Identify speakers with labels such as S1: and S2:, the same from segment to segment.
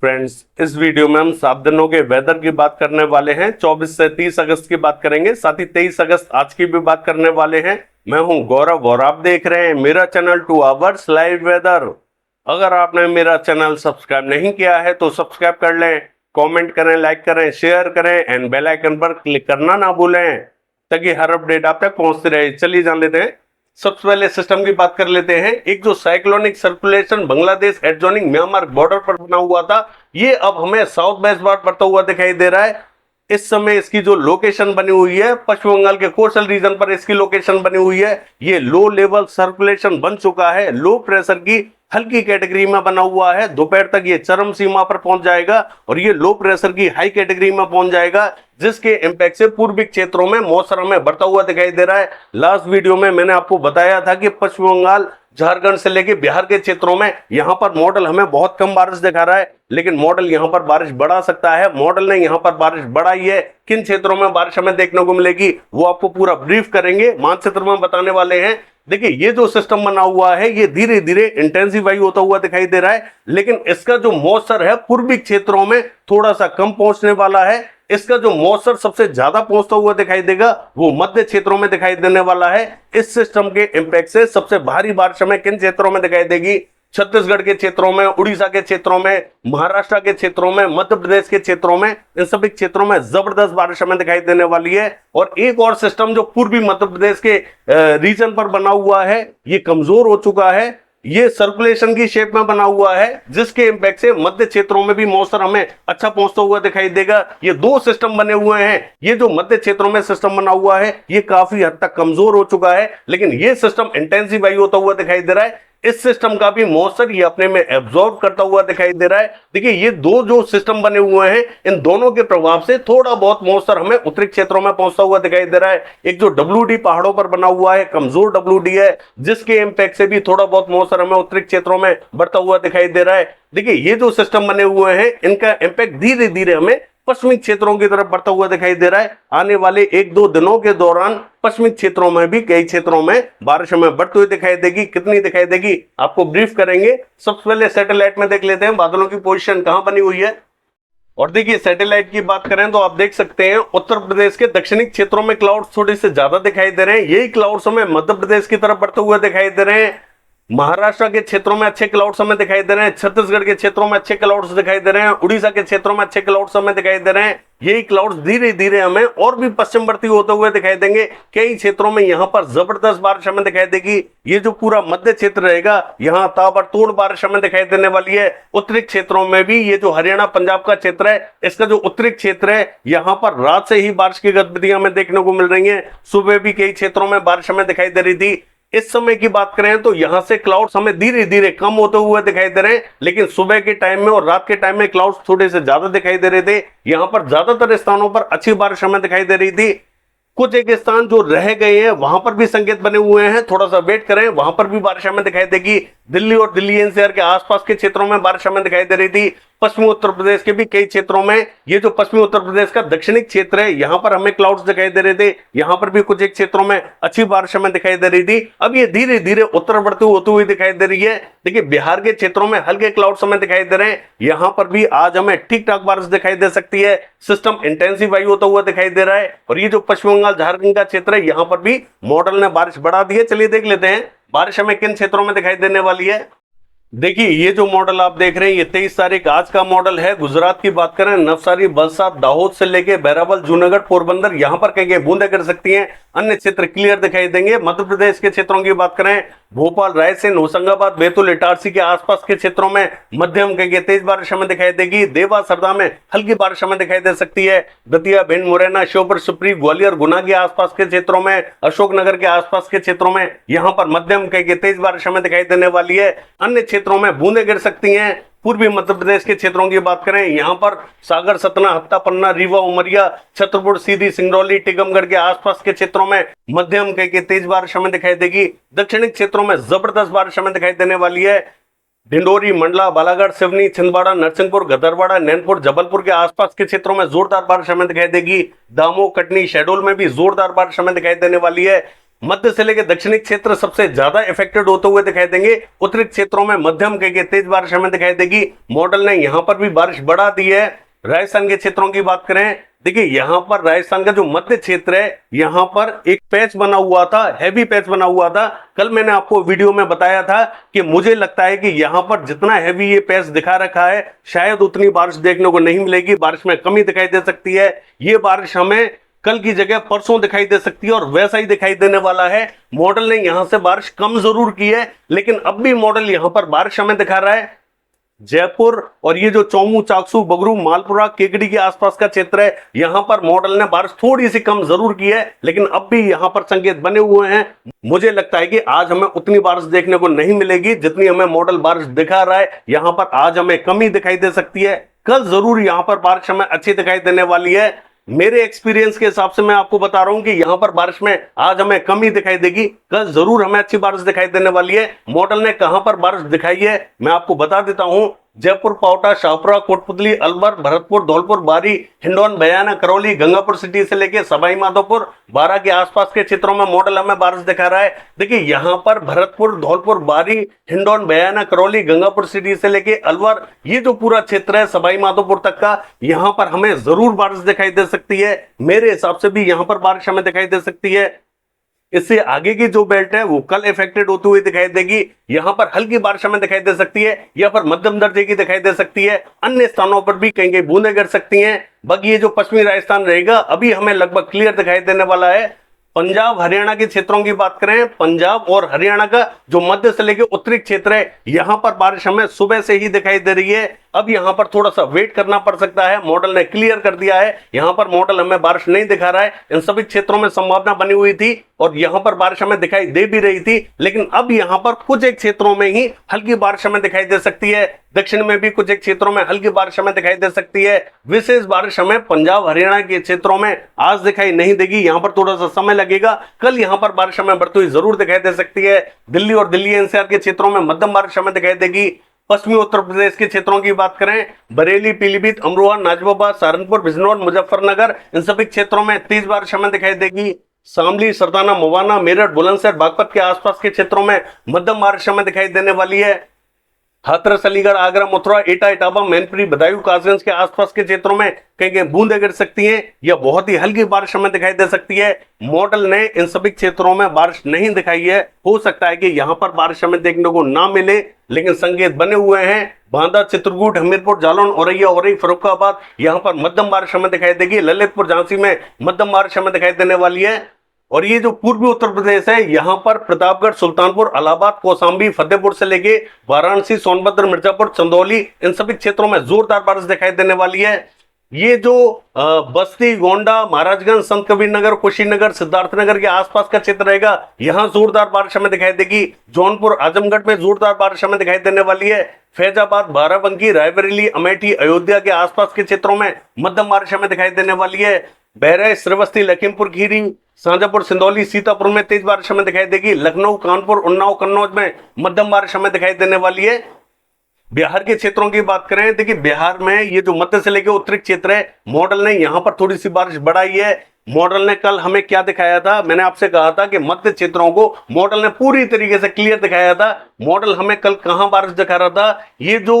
S1: Friends, इस video में हम 7 दिनों के वेदर की बात करने वाले हैं। 24 से 30 अगस्त की बात करेंगे, साथ ही 23 अगस्त आज की भी बात करने वाले हैं। मैं हूं गौरव और आप देख रहे हैं मेरा चैनल 2 आवर्स लाइव वेदर। अगर आपने मेरा चैनल सब्सक्राइब नहीं किया है तो सब्सक्राइब कर लें, कमेंट करें, लाइक करें, शेयर करें एंड बेल आइकन पर क्लिक करना ना भूलें ताकि हर अपडेट आप तक पहुंचते रहे। चलिए जान लेते हैं। सबसे पहले सिस्टम की बात कर लेते हैं। एक जो cyclonic circulation Bangladesh adjoining Myanmar border पर बना हुआ था, ये अब हमें साउथ वेस्ट वार्ड बढ़ता हुआ दिखाई दे रहा है। इस समय इसकी जो लोकेशन बनी हुई है, पश्चिम बंगाल के कोस्टल रीजन पर इसकी लोकेशन बनी हुई है। ये लो लेवल सर्कुलेशन बन चुका है, लो प्रेशर की हल्की कैटेगरी में बना हुआ है। दोपहर तक ये चरम सीमा पर पहुंच जाएगा और ये लो प्रेशर की हाई कैटेगरी में पहुंच जाएगा, जिसके इंपैक्ट से पूर्वी क्षेत्रों में मौसम में बढ़ता हुआ दिखाई दे रहा है। लास्ट वीडियो में मैंने आपको बताया था कि पश्चिम बंगाल, झारखंड से लेके बिहार के क्षेत्रों में यहां पर मॉडल हमें बहुत कम बारिश दिखा रहा है, लेकिन मॉडल यहां पर बारिश बढ़ा सकता है। मॉडल ने यहां पर बारिश बढ़ाई है। किन क्षेत्रों में बारिश हमें देखने को मिलेगी वो आपको पूरा ब्रीफ करेंगे, मानचित्र में बताने वाले हैं। देखिए, ये जो सिस्टम बना हुआ है ये धीरे धीरे इंटेंसिफाई होता हुआ दिखाई दे रहा है, लेकिन इसका जो मॉइस्चर है पूर्वी क्षेत्रों में थोड़ा सा कम पहुंचने वाला है। इसका जो मॉइस्चर सबसे ज्यादा पहुंचता हुआ दिखाई देगा वो मध्य क्षेत्रों में दिखाई देने वाला है। इस सिस्टम के इंपैक्ट से सबसे भारी बारिश हमें किन क्षेत्रों में दिखाई देगी? छत्तीसगढ़ के क्षेत्रों में, उड़ीसा के क्षेत्रों में, महाराष्ट्र के क्षेत्रों में, मध्य प्रदेश के क्षेत्रों में, इन सभी क्षेत्रों में जबरदस्त बारिश हमें दिखाई देने वाली है। और एक और सिस्टम जो पूर्वी मध्य प्रदेश के रीजन पर बना हुआ है, ये कमजोर हो चुका है। ये सर्कुलेशन की शेप में बना हुआ है, जिसके इंपैक्ट से मध्य क्षेत्रों में भी मौसम हमें अच्छा पहुंचता हुआ दिखाई देगा। ये दो सिस्टम बने हुए हैं। ये जो मध्य क्षेत्रों में सिस्टम बना हुआ है ये काफी हद तक कमजोर हो चुका है, लेकिन ये सिस्टम इंटेंसिफाई होता हुआ दिखाई दे रहा है। इस सिस्टम का भी मॉइस्चर ये अपने में एब्जॉर्ब करता हुआ दिखाई दे रहा है। देखिए, ये दो जो सिस्टम बने हुए हैं, इन दोनों के प्रभाव से थोड़ा बहुत मॉइस्चर हमें उत्तरी क्षेत्रों में पहुंचता हुआ दिखाई दे रहा है। एक जो WD पहाड़ों पर बना हुआ है, कमजोर WD है, जिसके इंपैक्ट से भी थोड़ा बहुत मॉइस्चर हमें उत्तरी क्षेत्रों में बढ़ता हुआ दिखाई दे रहा है। देखिए, ये जो सिस्टम बने हुए हैं इनका इंपैक्ट धीरे धीरे हमें पश्चिमी क्षेत्रों की तरफ बढ़ता हुआ दिखाई दे रहा है। आने वाले 1-2 दिनों के दौरान पश्चिमी क्षेत्रों में भी कई क्षेत्रों में बारिश हमें बढ़ती हुई दिखाई देगी। कितनी दिखाई देगी आपको ब्रीफ करेंगे। सबसे पहले सैटेलाइट में देख लेते हैं बादलों की पोजीशन कहां बनी हुई है। और देखिए, सैटेलाइट की बात करें तो आप देख सकते हैं उत्तर प्रदेश के दक्षिणी क्षेत्रों में क्लाउड्स थोड़े से ज्यादा दिखाई दे रहे हैं। यही क्लाउड्स हमें मध्य प्रदेश की तरफ बढ़ते हुए दिखाई दे रहे हैं। महाराष्ट्र के क्षेत्रों में अच्छे क्लाउड्स हमें दिखाई दे रहे हैं। छत्तीसगढ़ के क्षेत्रों में अच्छे क्लाउड्स दिखाई दे रहे हैं। उड़ीसा के क्षेत्रों में अच्छे क्लाउड्स हमें दिखाई दे रहे हैं। यही क्लाउड्स धीरे धीरे हमें और भी पश्चिमवर्ती होते हुए दिखाई देंगे। कई क्षेत्रों में यहां पर जबरदस्त बारिश हमें दिखाई देगी। ये जो पूरा मध्य क्षेत्र रहेगा, यहां ताबड़तोड़ बारिश हमें दिखाई देने वाली है। उत्तरी क्षेत्रों में भी ये जो हरियाणा पंजाब का क्षेत्र है, इसका जो उत्तरी क्षेत्र है, यहां पर रात से ही बारिश की गतिविधियां हमें देखने को मिल रही है। सुबह भी कई क्षेत्रों में बारिश हमें दिखाई दे रही थी। इस समय की बात करें तो यहां से क्लाउड्स हमें धीरे धीरे कम होते हुए दिखाई दे रहे हैं, लेकिन सुबह के टाइम में और रात के टाइम में क्लाउड्स थोड़े से ज्यादा दिखाई दे रहे थे। यहां पर ज्यादातर स्थानों पर अच्छी बारिश हमें दिखाई दे रही थी। कुछ एक स्थान जो रह गए हैं वहां पर भी संकेत बने हुए हैं, थोड़ा सा वेट करें, वहां पर भी बारिश हमें दिखाई देगी। दिल्ली और दिल्ली एनसीआर के आसपास के क्षेत्रों में बारिश हमें दिखाई दे रही थी। पश्चिमी उत्तर प्रदेश के भी कई क्षेत्रों में, ये जो पश्चिमी उत्तर प्रदेश का दक्षिणी क्षेत्र है, यहां पर हमें क्लाउड्स दिखाई दे रहे थे। यहां पर भी कुछ एक क्षेत्रों में अच्छी बारिश हमें दिखाई दे रही थी। अब ये धीरे धीरे उत्तर बढ़ते होते हुए दिखाई दे रही है। देखिए, बिहार के क्षेत्रों में हल्के क्लाउड्स हमें दिखाई दे रहे हैं। यहां पर भी आज हमें ठीक ठाक बारिश दिखाई दे सकती है। सिस्टम इंटेंसिफाई होता हुआ दिखाई दे रहा है। और ये जो पश्चिम बंगाल झारखंड का क्षेत्र है, यहां पर भी मॉडल ने बारिश बढ़ा दी है। चलिए देख लेते हैं बारिश हमें किन क्षेत्रों में दिखाई देने वाली है। देखिए, ये जो मॉडल आप देख रहे हैं ये 23 तारीख आज का मॉडल है। गुजरात की बात करें, नवसारी, वलसाड, दाहोद से लेके बैरावल, जूनागढ़, पोरबंदर, यहां पर कहीं बूंदे गिर सकती हैं। अन्य क्षेत्र क्लियर दिखाई देंगे। मध्य प्रदेश के क्षेत्रों की बात करें, भोपाल, रायसेन, होशंगाबाद, बैतूल, इटारसी के आसपास के क्षेत्रों में मध्यम कहीं तेज बारिश हमें दिखाई देगी। देवास, हरदा में हल्की बारिश हमें दिखाई दे सकती है। दतिया, भिंड, मुरैना, श्योपुर, सुपरी, ग्वालियर, गुना के आसपास के क्षेत्रों में, अशोकनगर के आसपास के क्षेत्रों में यहां पर मध्यम कहीं तेज बारिश हमें दिखाई देने वाली है। अन्य क्षेत्रों में बूंदे गिर सकती हैं। पूर्वी मध्य प्रदेश के क्षेत्रों की बात करें, यहां पर सागर, सतना, हत्ता, पन्ना, रीवा, उमरिया, छतरपुर, सीधी, सिंगरौली, टीकमगढ़ के आसपास के क्षेत्रों में मध्यम कहीं तेज बारिश हमें दिखाई देगी। दक्षिणी क्षेत्रों में जबरदस्त बारिश हमें दिखाई देने वाली है। डिंडोरी, मंडला, बालाघाट, सिवनी, छिंदवाड़ा, नरसिंहपुर, गदरवाड़ा, नैनपुर, जबलपुर के आसपास के क्षेत्रों में जोरदार बारिश हमें दिखाई देगी। दामोह, कटनी, शहडोल में भी जोरदार बारिश हमें दिखाई देने वाली है। मध्य से लेकर दक्षिणी क्षेत्र सबसे ज्यादा इफेक्टेड होते हुए दिखाई देंगे। उत्तरी क्षेत्रों में मध्यम कहीं तेज बारिश हमें दिखाई देगी। मॉडल ने यहां पर भी बारिश बढ़ा दी है। राजस्थान के क्षेत्रों की बात करें, देखिए यहां पर राजस्थान का जो मध्य क्षेत्र है, यहां पर एक पैच बना हुआ था, हैवी पैच बना हुआ था। कल मैंने आपको वीडियो में बताया था कि मुझे लगता है कि यहां पर जितना हैवी ये पैच दिखा रखा है, शायद उतनी बारिश देखने को नहीं मिलेगी। बारिश में कमी दिखाई दे सकती है। ये बारिश हमें कल की जगह परसों दिखाई दे सकती है और वैसा ही दिखाई देने वाला है। मॉडल ने यहां से बारिश कम जरूर की है, लेकिन अब भी मॉडल यहां पर बारिश हमें दिखा रहा है। जयपुर और ये जो चौमू, चाकसू, बगरू, मालपुरा, केकड़ी के आसपास का क्षेत्र है, यहां पर मॉडल ने बारिश थोड़ी सी कम जरूर की है, लेकिन अब भी यहां पर संकेत बने हुए हैं। मुझे लगता है कि आज हमें उतनी बारिश देखने को नहीं मिलेगी जितनी हमें मॉडल बारिश दिखा रहा है। यहां पर आज हमें कमी दिखाई दे सकती है। कल जरूर यहां पर बारिश हमें अच्छी दिखाई देने वाली है। मेरे एक्सपीरियंस के हिसाब से मैं आपको बता रहा हूं कि यहां पर बारिश में आज हमें कमी दिखाई देगी, कल जरूर हमें अच्छी बारिश दिखाई देने वाली है। मॉडल ने कहां पर बारिश दिखाई है मैं आपको बता देता हूं। जयपुर, पावटा, शाहपुरा, कोटपुतली, अलवर, भरतपुर, धौलपुर, बारी, हिंडौन, बयाना, करौली, गंगापुर सिटी से लेके सवाई माधोपुर, बारा के आसपास के क्षेत्रों में मॉडल हमें बारिश दिखा रहा है। देखिए यहां पर भरतपुर, धौलपुर, बारी, हिंडौन, बयाना, करौली, गंगापुर सिटी से लेके अलवर, ये जो पूरा क्षेत्र है सवाई माधोपुर तक का, यहां पर हमें जरूर बारिश दिखाई दे सकती है। मेरे हिसाब से भी यहां पर बारिश हमें दिखाई दे सकती है। इससे आगे की जो बेल्ट है वो कल इफेक्टेड होती हुई दिखाई देगी। यहां पर हल्की बारिश हमें दिखाई दे सकती है, या पर मध्यम दर्जे की दिखाई दे सकती है। अन्य स्थानों पर भी कहीं कहीं बूंदें गिर सकती हैं। बाकी ये जो पश्चिमी राजस्थान रहेगा अभी हमें लगभग क्लियर दिखाई देने वाला है। पंजाब, हरियाणा के क्षेत्रों की बात करें, पंजाब और हरियाणा का जो मध्य से लेकर उत्तरी क्षेत्र है, यहां पर बारिश हमें सुबह से ही दिखाई दे रही है। अब यहां पर थोड़ा सा वेट करना पड़ सकता है। मॉडल ने क्लियर कर दिया है, यहां पर मॉडल हमें बारिश नहीं दिखा रहा है। इन सभी क्षेत्रों में संभावना बनी हुई थी और यहां पर बारिश हमें दिखाई दे भी रही थी, लेकिन अब यहां पर कुछ एक क्षेत्रों में ही हल्की बारिश हमें दिखाई दे सकती है। दक्षिण में भी कुछ एक क्षेत्रों में हल्की बारिश हमें दिखाई दे सकती है। विशेष बारिश हमें पंजाब, हरियाणा के क्षेत्रों में आज दिखाई नहीं देगी, यहां पर थोड़ा सा समय लगेगा। कल यहां पर बारिश हमें बढ़ती हुई जरूर दिखाई दे सकती है। दिल्ली और दिल्ली एनसीआर के क्षेत्रों में मध्यम बारिश हमें दिखाई देगी। पश्चिमी उत्तर प्रदेश के क्षेत्रों की बात करें, बरेली, पीलीभीत, अमरोहा, नाजिबाबाद, सहारनपुर, बिजनौर, मुजफ्फरनगर, इन सभी क्षेत्रों में तेज बारिश हमें दिखाई देगी। शामली, सरदाना, मुवाना, मेरठ, बुलंदशहर, बागपत के आसपास के क्षेत्रों में मध्यम बारिश हमें दिखाई देने वाली है। हाथरस, अलीगढ़, आगरा, मथुरा, एटा, इटावा, मैनपुरी, बदायूं, कासगंज के आसपास के क्षेत्रों में कहीं कहीं बूंदें गिर सकती हैं या बहुत ही हल्की बारिश हमें दिखाई दे सकती है। मॉडल ने इन सभी क्षेत्रों में बारिश नहीं दिखाई है। हो सकता है कि यहां पर बारिश हमें देखने को ना मिले, लेकिन संकेत बने हुए हैं। बांदा, चित्रकूट, हमीरपुर, जालौन, औरैया, औरई, फर्रुखाबाद, यहां पर मध्यम बारिश हमें दिखाई देगी। ललितपुर, झांसी में मध्यम बारिश हमें दिखाई देने वाली है। और ये जो पूर्वी उत्तर प्रदेश है, यहां पर प्रतापगढ़, सुल्तानपुर, इलाहाबाद, कौशाम्बी, फतेहपुर से लेके वाराणसी, सोनभद्र, मिर्जापुर, चंदौली, इन सभी क्षेत्रों में जोरदार बारिश दिखाई देने वाली है। ये जो बस्ती, गोंडा, महाराजगंज, संत कबीर नगर, कुशीनगर, सिद्धार्थनगर के आसपास का क्षेत्र रहेगा, यहां जोरदार बारिश हमें दिखाई देगी। जौनपुर, आजमगढ़ में जोरदार बारिश हमें दिखाई देने वाली है। फैजाबाद, बाराबंकी, रायबरेली, अमेठी, अयोध्या के आसपास के क्षेत्रों में मध्यम बारिश हमें दिखाई देने वाली है। बहराइच, श्रीवस्ती, लखीमपुर खीरी, शाजापुर, सिंदौली, सीतापुर में तेज बारिश हमें दिखाई देगी। लखनऊ, कानपुर, उन्नाव, कन्नौज में मध्यम बारिश हमें दिखाई देने वाली है। बिहार के क्षेत्रों की बात करें, देखिए बिहार में ये जो मध्य से लेकर उत्तरी क्षेत्र है, मॉडल ने यहां पर थोड़ी सी बारिश बढ़ाई है। मॉडल ने कल हमें क्या दिखाया था, मैंने आपसे कहा था कि मध्य क्षेत्रों को मॉडल ने पूरी तरीके से क्लियर दिखाया था। मॉडल हमें कल कहां बारिश दिखा रहा था, ये जो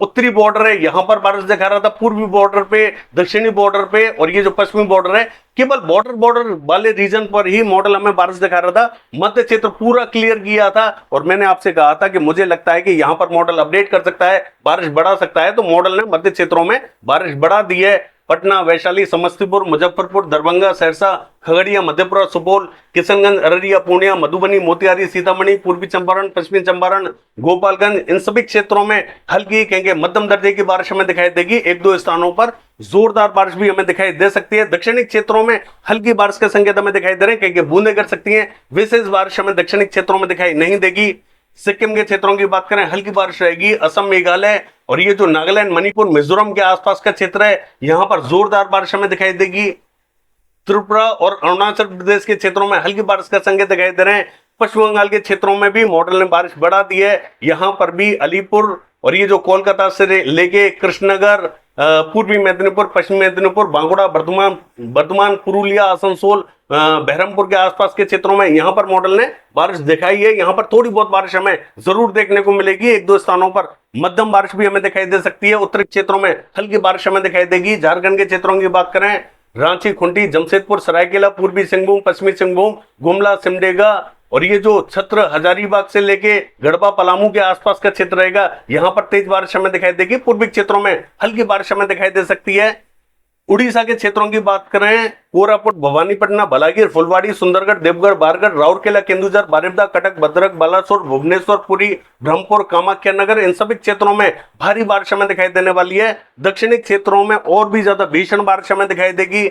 S1: उत्तरी बॉर्डर है यहां पर बारिश दिखा रहा था, पूर्वी बॉर्डर पे, दक्षिणी बॉर्डर पे, और ये जो पश्चिमी बॉर्डर है, केवल बॉर्डर वाले रीजन पर ही मॉडल हमें बारिश दिखा रहा था। मध्य क्षेत्र पूरा क्लियर किया था और मैंने आपसे कहा था कि मुझे लगता है कि यहां पर मॉडल अपडेट कर सकता है, बारिश बढ़ा सकता है, तो मॉडल ने मध्य क्षेत्रों में बारिश बढ़ा दी है। पटना, वैशाली, समस्तीपुर, मुजफ्फरपुर, दरभंगा, सहरसा, खगड़िया, मधेपुरा, सुपौल, किशनगंज, अररिया, पूर्णिया, मधुबनी, मोतिहारी, सीतामढ़ी, पूर्वी चंपारण, पश्चिमी चंपारण, गोपालगंज, इन सभी क्षेत्रों में हल्की कहेंगे मध्यम दर्जे की बारिश हमें दिखाई देगी। एक दो स्थानों पर जोरदार बारिश भी हमें दिखाई दे सकती है। दक्षिणी क्षेत्रों में हल्की बारिश के संकेत हमें दिखाई दे रहे हैं, कहीं बूंदें गिर सकती हैं। विशेष बारिश हमें दक्षिणी क्षेत्रों में दिखाई नहीं देगी। सिक्किम के क्षेत्रों की बात करें, हल्की बारिश रहेगी। असम, मेघालय और ये जो नागालैंड, मणिपुर, मिजोरम के आसपास का क्षेत्र है, यहां पर जोरदार बारिश हमें दिखाई देगी। त्रिपुरा और अरुणाचल प्रदेश के क्षेत्रों में हल्की बारिश का संकेत दिखाई दे रहे हैं। पश्चिम बंगाल के क्षेत्रों में भी मॉडल ने बारिश बढ़ा दी है। यहां पर भी अलीपुर और ये जो कोलकाता से लेके कृष्णनगर, पूर्वी मेदिनीपुर, पश्चिमी मेदिनीपुर, बांकुड़ा, बर्धमान बर्धमान, पुरुलिया, आसनसोल, बहरमपुर के आसपास के क्षेत्रों में यहाँ पर मॉडल ने बारिश दिखाई है। यहाँ पर थोड़ी बहुत बारिश हमें जरूर देखने को मिलेगी। एक दो स्थानों पर मध्यम बारिश भी हमें दिखाई दे सकती है। उत्तरी क्षेत्रों में हल्की बारिश हमें दिखाई देगी। झारखंड के क्षेत्रों की बात करें, रांची, खूंटी, जमशेदपुर, सरायकेला, पूर्वी सिंहभूम, पश्चिमी सिंहभूम, गुमला, सिमडेगा और ये जो छत्र, हजारीबाग से लेके गढ़वा, पलामू के आसपास का क्षेत्र रहेगा, यहाँ पर तेज बारिश हमें दिखाई देगी। पूर्वी क्षेत्रों में हल्की बारिश हमें दिखाई दे सकती है। उड़ीसा के क्षेत्रों की बात करें, कोरापुट, भवानीपटना, बलागीर, फुलवाड़ी, सुंदरगढ़, देवगढ़, बारगढ़, राउरकेला, केंदुझर, बारिपदा, कटक, भद्रक, बालासोर, भुवनेश्वर, पुरी, ब्रह्मपुर, कामाख्या नगर, इन सभी क्षेत्रों में भारी बारिश हमें दिखाई देने वाली है। दक्षिणी क्षेत्रों में और भी ज्यादा भीषण बारिश हमें दिखाई देगी।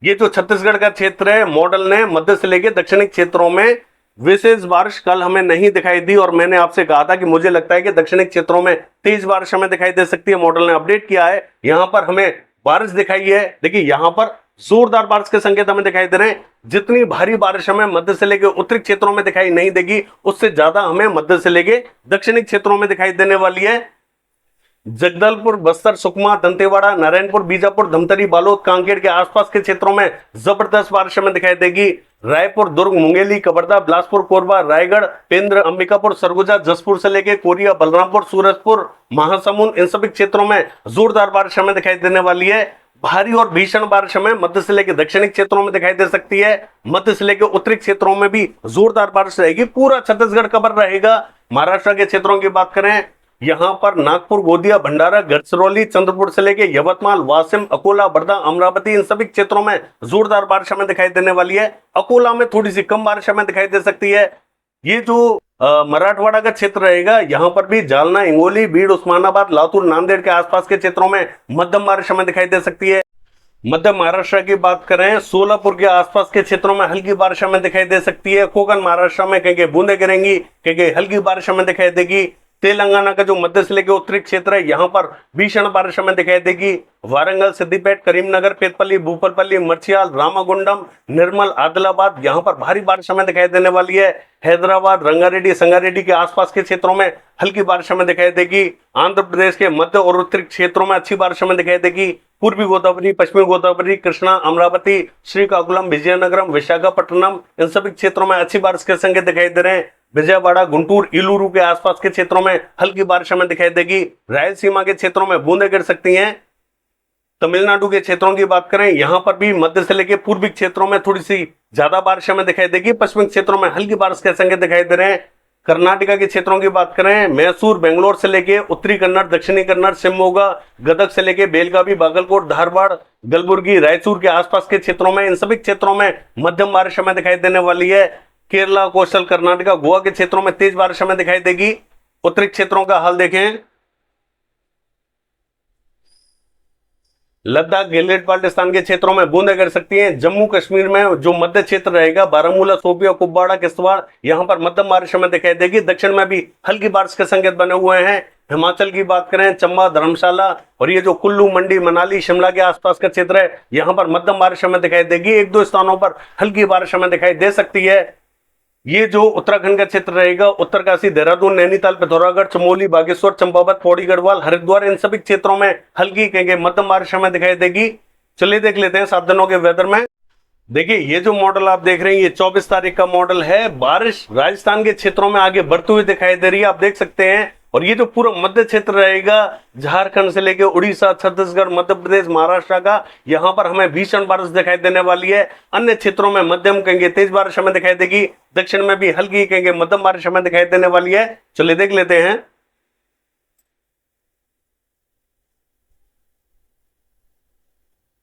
S1: ये जो छत्तीसगढ़ का क्षेत्र है, मॉडल ने मध्य से लेकर दक्षिणी क्षेत्रों में विशेष बारिश कल हमें नहीं दिखाई दी और मैंने आपसे कहा था कि मुझे लगता है कि दक्षिणी क्षेत्रों में तेज बारिश हमें दिखाई दे सकती है। मॉडल ने अपडेट किया है, यहां पर हमें बारिश दिखाई है। देखिए यहां पर जोरदार बारिश के संकेत हमें दिखाई दे रहे हैं। जितनी भारी बारिश हमें मध्य से लेकर उत्तरी क्षेत्रों में दिखाई नहीं देगी, उससे ज्यादा हमें मध्य से लेकर दक्षिणी क्षेत्रों में दिखाई देने वाली है। जगदलपुर, बस्तर, सुकमा, दंतेवाड़ा, नारायणपुर, बीजापुर, धमतरी, बालोद, कांकेर के आसपास के क्षेत्रों में जबरदस्त बारिश हमें दिखाई देगी। रायपुर, दुर्ग, मुंगेली, कवर्धा, बिलासपुर, कोरबा, रायगढ़, पेंद्र, अंबिकापुर, सरगुजा, जसपुर से लेकर कोरिया, बलरामपुर, सूरजपुर, महासमुंद, इन सभी क्षेत्रों में जोरदार बारिश हमें दिखाई देने वाली है। भारी और भीषण बारिश हमें मध्य से लेकर दक्षिणी क्षेत्रों में दिखाई दे सकती है। मध्य से लेकर उत्तरी क्षेत्रों में भी जोरदार बारिश रहेगी। पूरा छत्तीसगढ़ कवर रहेगा। महाराष्ट्र के क्षेत्रों की बात करें, यहां पर नागपुर, गोदिया, भंडारा, गढ़चिरौली, चंद्रपुर से लेके यवतमाल, वाशिम, अकोला, वर्धा, अमरावती, इन सभी क्षेत्रों में जोरदार बारिश हमें दिखाई देने वाली है। अकोला में थोड़ी सी कम बारिश हमें दिखाई दे सकती है। ये जो मराठवाड़ा का क्षेत्र रहेगा, यहां पर भी जालना, हिंगोली, बीड़, उस्मानाबाद, लातूर, नांदेड़ के आसपास के क्षेत्रों में मध्यम बारिश हमें दिखाई दे सकती है। मध्य महाराष्ट्र की बात करें, सोलापुर के आसपास के क्षेत्रों में हल्की बारिश हमें दिखाई दे सकती है। कोकण महाराष्ट्र में कहीं बूंदे गिरेंगी, कहीं हल्की बारिश हमें दिखाई देगी। तेलंगाना का जो मध्य से लेकर उत्तरी क्षेत्र है, यहां पर भीषण बारिश हमें दिखाई देगी। वारंगल, सिद्दीपेट, करीमनगर, पेतपल्ली, भूपलपल्ली, मर्चियाल, रामागुंडम, निर्मल, आदिलाबाद, यहां पर भारी बारिश हमें दिखाई देने वाली है। हैदराबाद, रंगारेड्डी, संगारेड्डी के आसपास के क्षेत्रों में हल्की बारिश हमें दिखाई देगी। आंध्र प्रदेश के मध्य और उत्तरी क्षेत्रों में अच्छी बारिश हमें दिखाई देगी। पूर्वी गोदावरी, पश्चिमी गोदावरी, कृष्णा, अमरावती, श्रीकाकुलम, विजयनगरम, विशाखापट्टनम, इन सभी क्षेत्रों में अच्छी बारिश के संकेत दिखाई दे रहे हैं। विजयवाड़ा, गुंटूर, इलूरू के आसपास के क्षेत्रों में हल्की बारिश हमें दिखाई देगी। रायलसीमा के क्षेत्रों में बूंदें गिर सकती हैं। तमिलनाडु के क्षेत्रों की बात करें, यहां पर भी मध्य से लेकर पूर्वी क्षेत्रों में थोड़ी सी ज्यादा बारिश हमें दिखाई देगी। पश्चिमी क्षेत्रों में हल्की बारिश के संकेत दिखाई दे रहे हैं। कर्नाटका के क्षेत्रों की बात करें, मैसूर, बेंगलोर से लेके उत्तरी कन्नड़, दक्षिणी कन्नड़, शिवमोगा, गदग से लेके बेलगावी, बागलकोट, धारवाड़, कलबुर्गी, रायचूर के आसपास के क्षेत्रों में, इन सभी क्षेत्रों में मध्यम बारिश हमें दिखाई देने वाली है। केरला, कोस्टल कर्नाटका, गोवा के क्षेत्रों में तेज बारिश हमें दिखाई देगी। उत्तरी क्षेत्रों का हाल देखें, लद्दाख, गिलगित बाल्टिस्तान के क्षेत्रों में बूंदें गिर सकती हैं। जम्मू कश्मीर में जो मध्य क्षेत्र रहेगा, बारामूला, शोपियां, कुपवाड़ा, किश्तवाड़, यहां पर मध्यम बारिश हमें दिखाई देगी। दक्षिण में भी हल्की बारिश के संकेत बने हुए हैं। हिमाचल की बात करें, चंबा, धर्मशाला और ये जो कुल्लू, मंडी, मनाली, शिमला के आसपास का क्षेत्र है, यहां पर मध्यम बारिश हमें दिखाई देगी। एक दो स्थानों पर हल्की बारिश हमें दिखाई दे सकती है। ये जो उत्तराखंड का क्षेत्र रहेगा, उत्तरकाशी, देहरादून, नैनीताल, पिथौरागढ़, चमोली, बागेश्वर, चंपावत, पौड़ी गढ़वाल, हरिद्वार, इन सभी क्षेत्रों में हल्की कहेंगे मध्यम बारिश हमें दिखाई देगी। चलिए देख लेते हैं 7 दिनों के वेदर में। देखिए ये जो मॉडल आप देख रहे हैं, ये 24 तारीख का मॉडल है। बारिश राजस्थान के क्षेत्रों में आगे बढ़ती हुई दिखाई दे रही है, आप देख सकते हैं। और ये जो पूरा मध्य क्षेत्र रहेगा, झारखंड से लेकर उड़ीसा, छत्तीसगढ़, मध्य प्रदेश, महाराष्ट्र का, यहां पर हमें भीषण बारिश दिखाई देने वाली है। अन्य क्षेत्रों में मध्यम कहेंगे तेज बारिश हमें दिखाई देगी। दक्षिण में भी हल्की कहेंगे मध्यम बारिश हमें दिखाई देने वाली है। चलिए देख लेते हैं।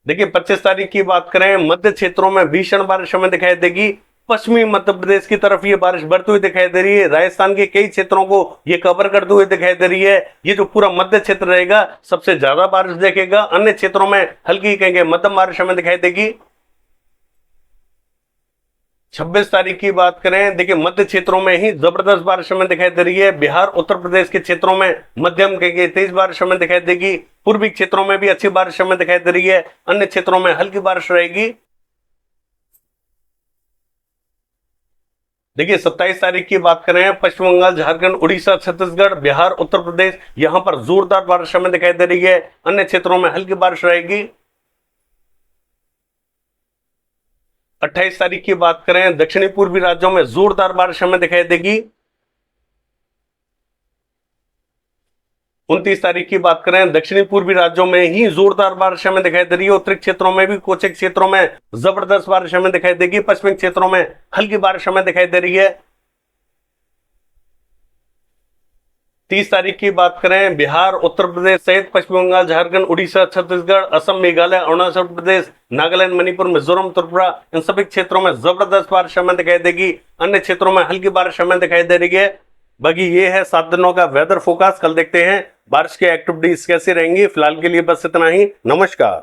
S1: देखिए 25 तारीख की बात करें, मध्य क्षेत्रों में भीषण बारिश हमें दिखाई देगी। पश्चिमी मध्य प्रदेश की तरफ ये बारिश बढ़ती हुई दिखाई दे रही है। राजस्थान के कई क्षेत्रों को ये कवर करते हुए दिखाई दे रही है। ये जो पूरा मध्य क्षेत्र रहेगा, सबसे ज्यादा बारिश देखेगा। अन्य क्षेत्रों में हल्की कहेंगे मध्यम बारिश हमें दिखाई देगी। 26 तारीख की बात करें, देखिए मध्य क्षेत्रों में ही जबरदस्त बारिश हमें दिखाई दे रही है। बिहार, उत्तर प्रदेश के क्षेत्रों में मध्यम कहेंगे तेज बारिश हमें दिखाई देगी। पूर्वी क्षेत्रों में भी अच्छी बारिश हमें दिखाई दे रही है। अन्य क्षेत्रों में हल्की बारिश रहेगी। देखिए 27 तारीख की बात करें, पश्चिम बंगाल, झारखंड, उड़ीसा, छत्तीसगढ़, बिहार, उत्तर प्रदेश, यहां पर जोरदार बारिश हमें दिखाई दे रही है। अन्य क्षेत्रों में हल्की बारिश रहेगी। 28 तारीख की बात करें, दक्षिणी पूर्वी राज्यों में जोरदार बारिश हमें दिखाई देगी। 29 तारीख की बात करें, दक्षिणी पूर्वी राज्यों में ही जोरदार बारिश हमें दिखाई दे रही है। उत्तरी क्षेत्रों में भी कुछ एक क्षेत्रों में जबरदस्त बारिश हमें दिखाई देगी। पश्चिमी क्षेत्रों में हल्की बारिश हमें दिखाई दे रही है। 30 तारीख की बात करें, बिहार, उत्तर प्रदेश सहित पश्चिम बंगाल, झारखंड, उड़ीसा, छत्तीसगढ़, असम, मेघालय, अरुणाचल प्रदेश, नागालैंड, मणिपुर, मिजोरम, त्रिपुरा, इन सभी क्षेत्रों में जबरदस्त बारिश हमें दिखाई देगी। अन्य क्षेत्रों में हल्की बारिश हमें दिखाई दे रही है। बाकी ये है 7 दिनों का वेदर फोरकास्ट। कल देखते हैं बारिश की एक्टिविटीज कैसी रहेंगी। फिलहाल के लिए बस इतना ही। नमस्कार।